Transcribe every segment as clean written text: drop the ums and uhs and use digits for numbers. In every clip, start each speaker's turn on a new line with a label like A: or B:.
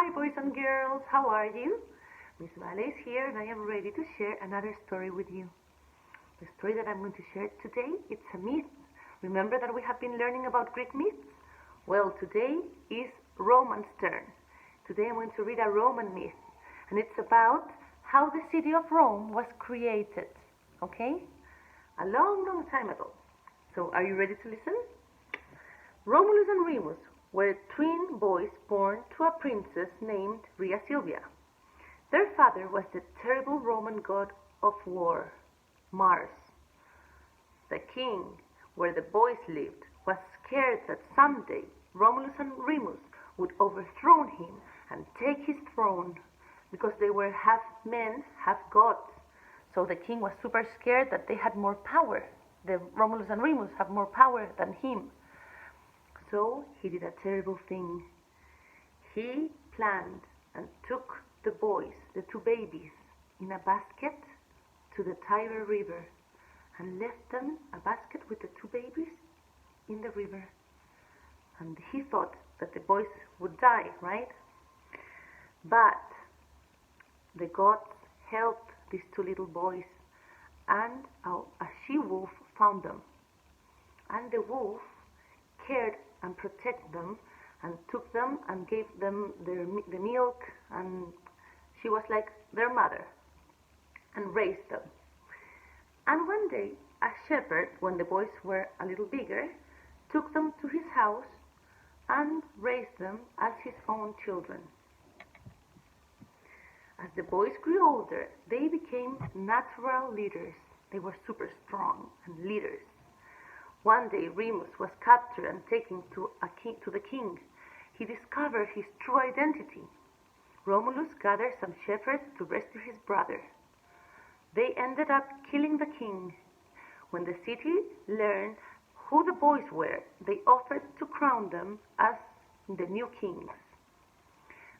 A: Hi boys and girls, how are you? Miss Vale is here and I am ready to share another story with you. The story that I'm going to share today, it's a myth. Remember that we have been learning about Greek myths? Well, today is Roman's turn. Today I'm going to read a Roman myth, and it's about how the city of Rome was created, okay? A long, long time ago. So are you ready to listen? Romulus and Remus were twin boys born to a princess named Rhea Silvia. Their father was the terrible Roman god of war, Mars. The king, where the boys lived, was scared that someday Romulus and Remus would overthrow him and take his throne, because they were half men, half gods. So the king was super scared that they had more power. The Romulus and Remus have more power than him. So he did a terrible thing. He planned and took the boys, the two babies, in a basket to the Tiber River and left them, a basket with the two babies, in the river. And he thought that the boys would die, right? But the gods helped these two little boys, and a she-wolf found them. And the wolf cared and protected them and took them and gave them the milk, and she was like their mother and raised them. And one day a shepherd, when the boys were a little bigger, took them to his house and raised them as his own children. As the boys grew older, they became natural leaders. They were super strong and leaders. One day Remus was captured and taken to the king. He discovered his true identity. Romulus gathered some shepherds to rescue his brother. They ended up killing the king. When the city learned who the boys were, they offered to crown them as the new kings.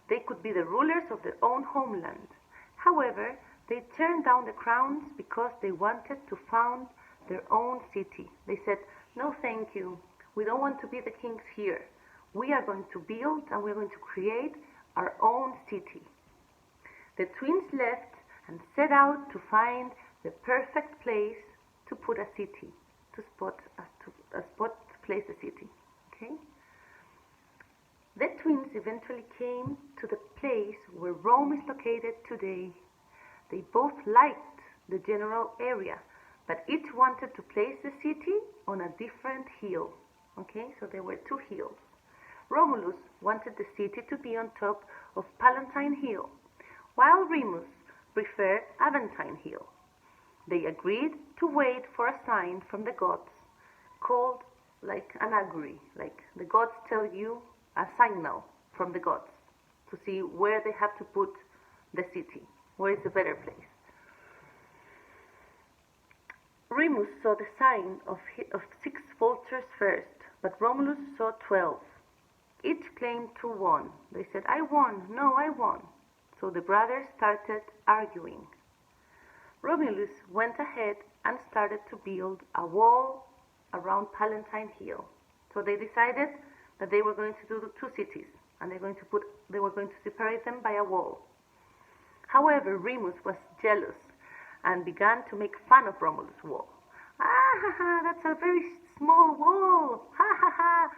A: They could be the rulers of their own homeland. However, they turned down the crowns because they wanted to found their own city. They said, "No, thank you. We don't want to be the kings here. We are going to build and we're going to create our own city." The twins left and set out to find the perfect place to put a city, to place a city. Okay? The twins eventually came to the place where Rome is located today. They both liked the general area, but each wanted to place the city on a different hill. Okay, so there were two hills. Romulus wanted the city to be on top of Palatine Hill, while Remus preferred Aventine Hill. They agreed to wait for a sign from the gods, called like an augury, like the gods tell you a signal from the gods to see where they have to put the city, where is the better place. Remus saw the sign of 6 vultures first, but Romulus saw 12. Each claimed to won. They said, "I won, no, I won." So the brothers started arguing. Romulus went ahead and started to build a wall around Palatine Hill. So they decided that they were going to do 2 cities, and they were going to separate them by a wall. However, Remus was jealous and began to make fun of Romulus' wall. "Ah, ha, ha, that's a very small wall. Ha, ha, ha.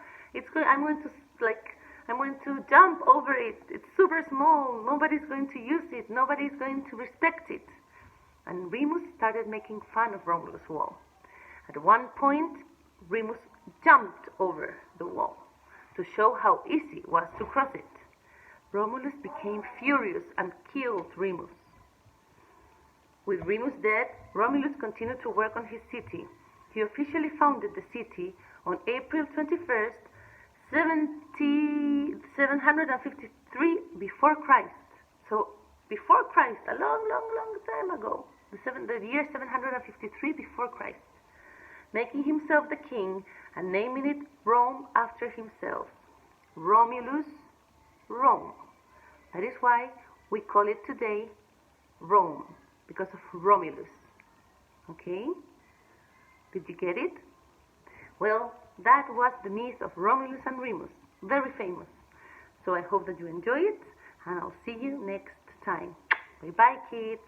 A: I'm going to jump over it. It's super small. Nobody's going to use it. Nobody's going to respect it." And Remus started making fun of Romulus' wall. At one point, Remus jumped over the wall to show how easy it was to cross it. Romulus became furious and killed Remus. With Remus dead, Romulus continued to work on his city. He officially founded the city on April 21st, 753 before Christ. So before Christ, a long, long, long time ago, the year 753 before Christ, making himself the king and naming it Rome after himself. Romulus, Rome. That is why we call it today Rome, because of Romulus. Okay? Did you get it? Well, that was the myth of Romulus and Remus. Very famous. So I hope that you enjoy it, and I'll see you next time. Bye bye, kids.